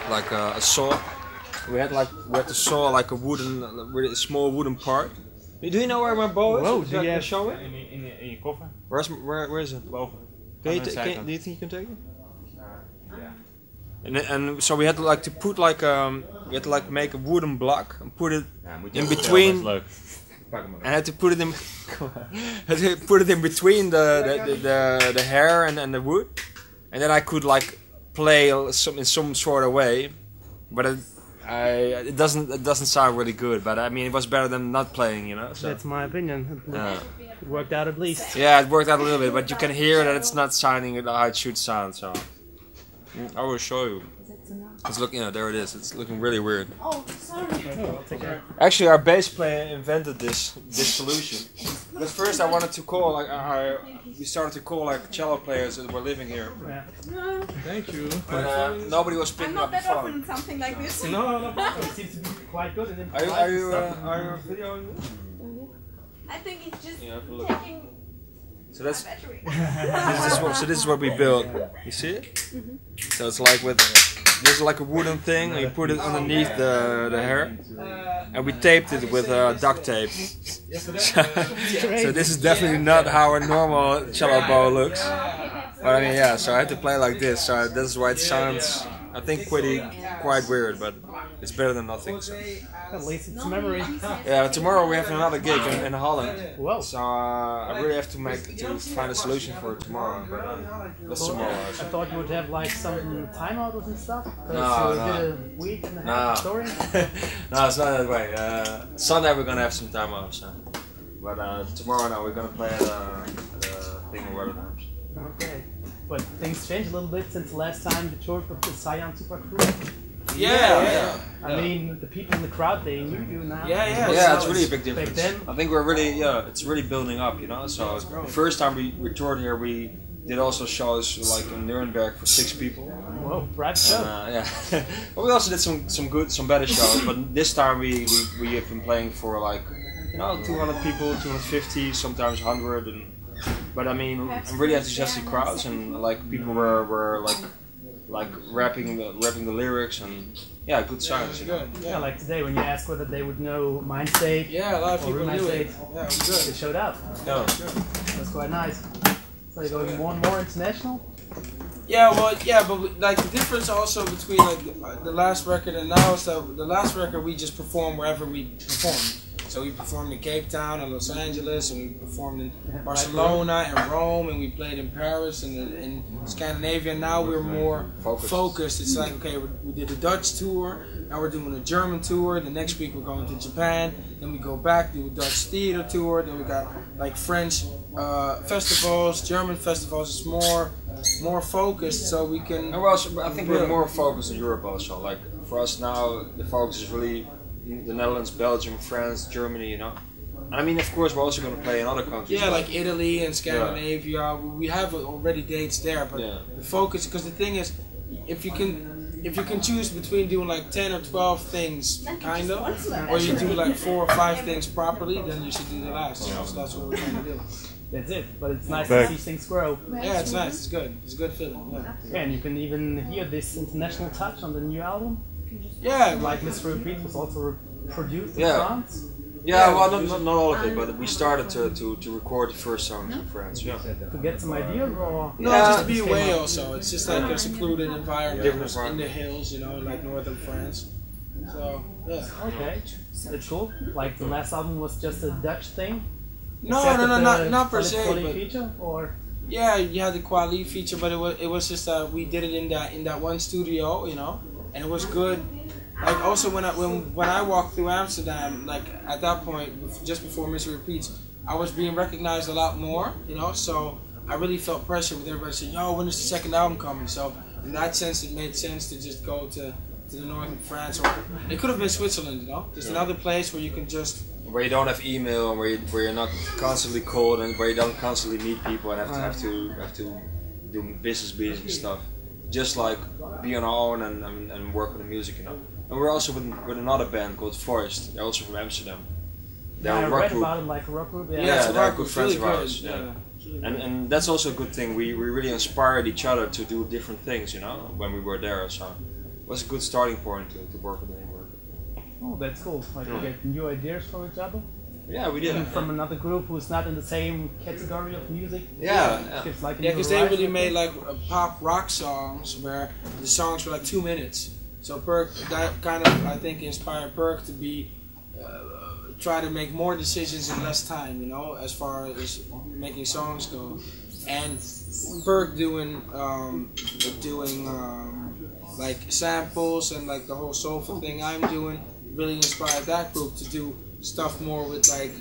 like a saw. We had to saw like a wooden, really small wooden part. Do you know where my bow is? Whoa, do you show it? In your koffer? Where is it? Boven. Do you think you can take it? Yeah. And so we had to put we had to make a wooden block and put it in between. And had to put it in. Had to put it in between the hair and the wood, and then I could play in some sort of way, but it doesn't sound really good. But I mean, it was better than not playing, you know. So. That's my opinion. It worked out at least. Yeah, it worked out a little bit, but you can hear that it's not sounding how it should sound. So I will show you. It's looking, there it is. It's looking really weird. Oh, sorry. Oh, take care. Actually, our bass player invented this solution. But first, I wanted to call we started to call cello players that were living here. Yeah. No, Thank you. But nobody was I'm picking not up the that often phone. in something like this. No. It seems to be quite good. Are you videoing this? I think it's just Yeah, have a look. taking So that's my battery. this is what we built. You see it? So it's like this is like a wooden thing, and you put it underneath the hair, and we taped it with duct tape. So this is definitely not how a normal cello bow looks. But I mean, yeah. So I had to play like this. So this is why it sounds, I think, quite weird, but it's better than nothing. So. At least it's a memory. Yeah, tomorrow we have another gig in Holland. Whoa. So I really have to find a solution for it tomorrow. But that's tomorrow. I thought you would have some timeouts and stuff. No. Did a week and a half story. No, it's not that way. Sunday we're gonna have some time off. So. But tomorrow now we're gonna play at the thing in Rotterdam. Okay. But things changed a little bit since the last time you toured with the Cyan Super Crew. Yeah. I mean, the people in the crowd, they knew you now. Yeah, it's really a big difference. Back then, I think we're really, it's really building up, you know. So the first time we toured here, we did also shows like in Nuremberg for 6 people. whoa, private show. Yeah. But we also did some better shows. But this time we have been playing for 200 people, 250, sometimes 100, but I mean, really enthusiastic crowds, and people were rapping the lyrics, and good songs. You know? Yeah, like today when you asked whether they would know Mind State. Yeah, a lot of people knew it. Yeah, it was good. They showed up. Yeah. That's quite nice. So you're going more and more international? Yeah, but the difference also between the last record and now is that the last record we just performed wherever we performed. So we performed in Cape Town and Los Angeles, and we performed in Barcelona and Rome, and we played in Paris and in Scandinavia. Now we're more focused. It's like, okay, we did a Dutch tour, now we're doing a German tour, the next week we're going to Japan, then we go back, do a Dutch theater tour, then we got French festivals, German festivals. It's more focused, so we can... And I think we're more focused in Europe also. Like for us now, the focus is really the Netherlands, Belgium, France, Germany, you know. And I mean, of course, we're also going to play in other countries. Yeah, like Italy and Scandinavia. Yeah. We have already dates there, but the focus, because the thing is, if you can choose between doing 10 or 12 things, kind of, or you do 4 or 5 things properly, then you should do the last. You know? So that's what we're trying to do. That's it, but it's nice to see things grow. Yeah, it's nice, it's good. It's a good feeling, yeah. And you can even hear this international touch on the new album. Yeah, like Mr. Repeat was also produced in France. Yeah, well, not all of it, but we started to record the first songs in France. Yeah. To get some ideas, or no, just to be away. Also, it's just like a secluded environment in the hills, you know, like northern France. So yeah. Okay, that's cool. Like the last album was just a Dutch thing. No, not per se. But feature, or yeah, you had the quality feature, but it was just we did it in that one studio, you know, and it was good. Like also when I walked through Amsterdam, like at that point, just before Mr. Repeats, I was being recognized a lot more, you know. So I really felt pressure with everybody saying, "Yo, when is the second album coming?" So in that sense, it made sense to just go to the north of France, or it could have been Switzerland, you know, just another place where you can just where you don't have email, and where you're not constantly called, and where you don't constantly meet people and have to do business meetings and stuff. Just like be on our own and work on the music, you know. And we're also with another band called Forest. They're also from Amsterdam. They're I a rock read group. about it, like a rock group. Yeah, they're good friends of ours. Yeah. And that's also a good thing. We really inspired each other to do different things, you know, when we were there. So it was a good starting point to work with anyone. Oh, that's cool. Like you get new ideas from each other. Yeah, we did. Even from another group who's not in the same category of music. Yeah. It's like because they really made like pop rock songs where the songs were like 2 minutes. So Perk, that kind of I think inspired Perk to be try to make more decisions in less time, you know, as far as making songs go. And Perk doing like samples and like the whole soulful thing I'm doing really inspired that group to do stuff more with like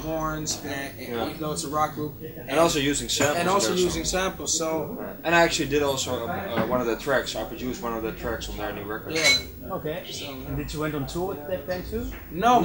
horns, and even though it's a rock group, and also using samples. And also using samples. So. And I actually did also one of the tracks. I produced one of the tracks on their new record. Yeah. Okay. So, and did you went on tour with that band too? No,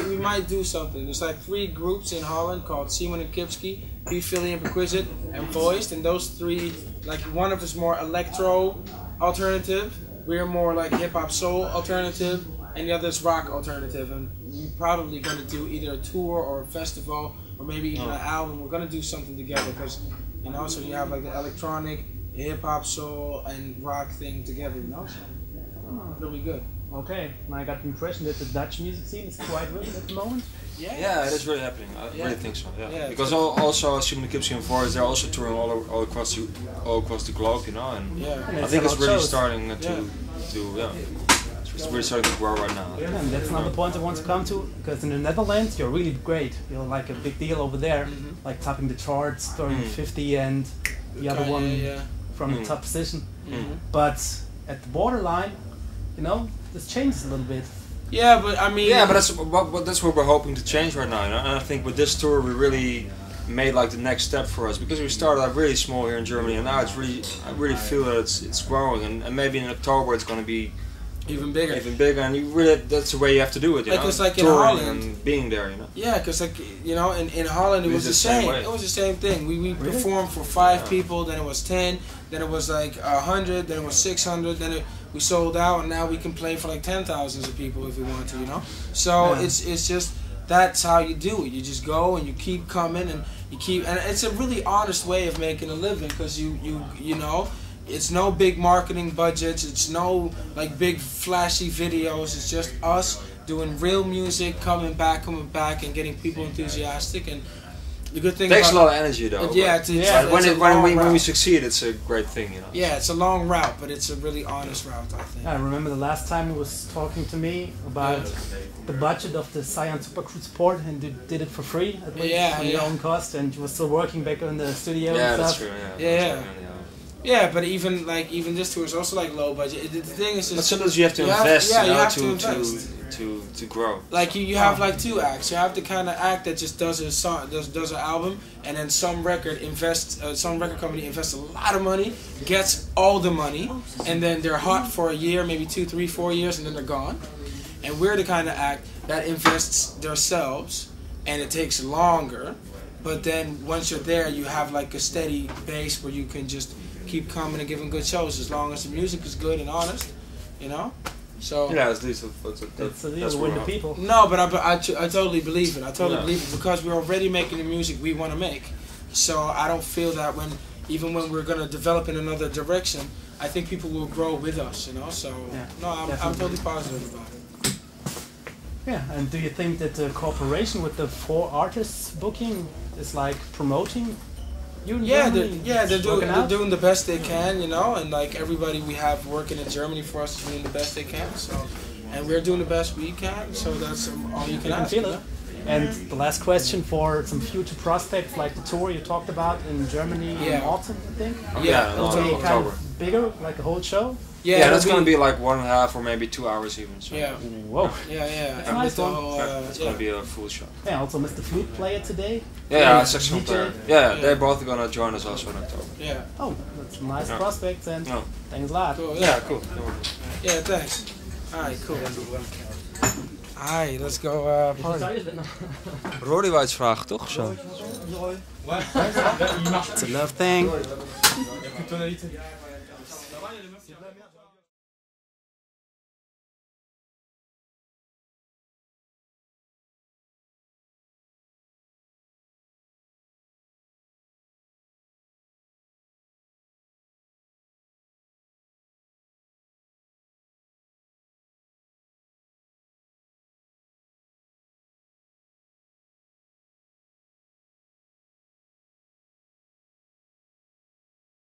we might do something. There's like 3 groups in Holland called Simon and Kipski, P. Philly and Perquiste, and Voiced. And those 3, like one of us more electro alternative, we're more like hip hop soul alternative, and the other's rock alternative. And we're probably going to do either a tour or a festival or maybe even an album. We're going to do something together because, you know, so you have like the electronic, hip hop, soul, and rock thing together, you know. So, really good. Okay, and I got the impression that the Dutch music scene is quite rhythm at the moment. Yeah, it is really happening. I really think so. Yeah. Because also Simon Kipski and Voice, they're also touring all across the globe, you know. And I think it's really starting it's really starting to grow right now. Yeah, and that's another point I want to come to, because in the Netherlands you're really great. You're like a big deal over there, like topping the charts, turning 50, and the other one from the top position. But at the borderline, you know, this changes a little bit. Yeah, but I mean... Yeah, but that's what we're hoping to change right now, you know? And I think with this tour we really made like the next step for us, because we started out really small here in Germany, and now it's really, I really feel that it's growing, and maybe in October it's going to be even bigger, and you really, that's the way you have to do it, you know? It's like in touring Holland and being there, you know? Yeah, because like, you know, in Holland it was the same. It was the same thing. We performed for 5 people, then it was 10, then it was like 100, then it was 600, then we sold out, and now we can play for like 10,000 of people if we want to, you know. So it's just, that's how you do it. You just go and you keep coming, and you keep, and it's a really honest way of making a living, because you know, it's no big marketing budgets, it's no like big flashy videos, it's just us doing real music, coming back and getting people enthusiastic. And the good thing takes a lot of energy though. When we succeed, it's a great thing, you know. Yeah, it's a long route, but it's a really honest route, I think. I remember the last time he was talking to me about the budget of the Science Supercruise Sport, and did it for free at least on your own cost, and you were still working back in the studio. Yeah, and that's stuff. true. Yeah, but even this tour is also like low budget. The thing is, but sometimes you have to invest, you have to invest to grow. Like you have like 2 acts. You have the kind of act that just does a song, does an album, and then some record company invests a lot of money, gets all the money, and then they're hot for a year, maybe 2, 3, 4 years, and then they're gone. And we're the kind of act that invests themselves, and it takes longer. But then once you're there, you have like a steady base where you can just keep coming and giving good shows, as long as the music is good and honest, you know. So yeah, that's win the people. No, but I totally believe it. I totally believe it, because we're already making the music we want to make. So I don't feel that even when we're gonna develop in another direction, I think people will grow with us, you know. So no, I'm totally positive about it. Yeah, and do you think that the cooperation with the 4 artists booking is like promoting? They're doing the best they can, you know, and like everybody we have working in Germany for us is doing the best they can. So, and we're doing the best we can. So that's all you can ask. Feel it. And the last question for some future prospects, like the tour you talked about in Germany in autumn, I think. October. Kind of bigger, like a whole show. Yeah, that's going to be like 1.5 or maybe 2 hours even. So. Yeah. Whoa. Yeah. That's a nice one. It's going to be a full show. Yeah, also Mr. Flute player today. Yeah, saxophone player. Yeah, they're both going to join us also in October. Yeah. Oh, that's a nice prospect, and thanks a lot. Cool, cool. Yeah, thanks. Alright, cool. Alright, let's go party. Rory wou iets vragen, toch? Zo. It's a love thing.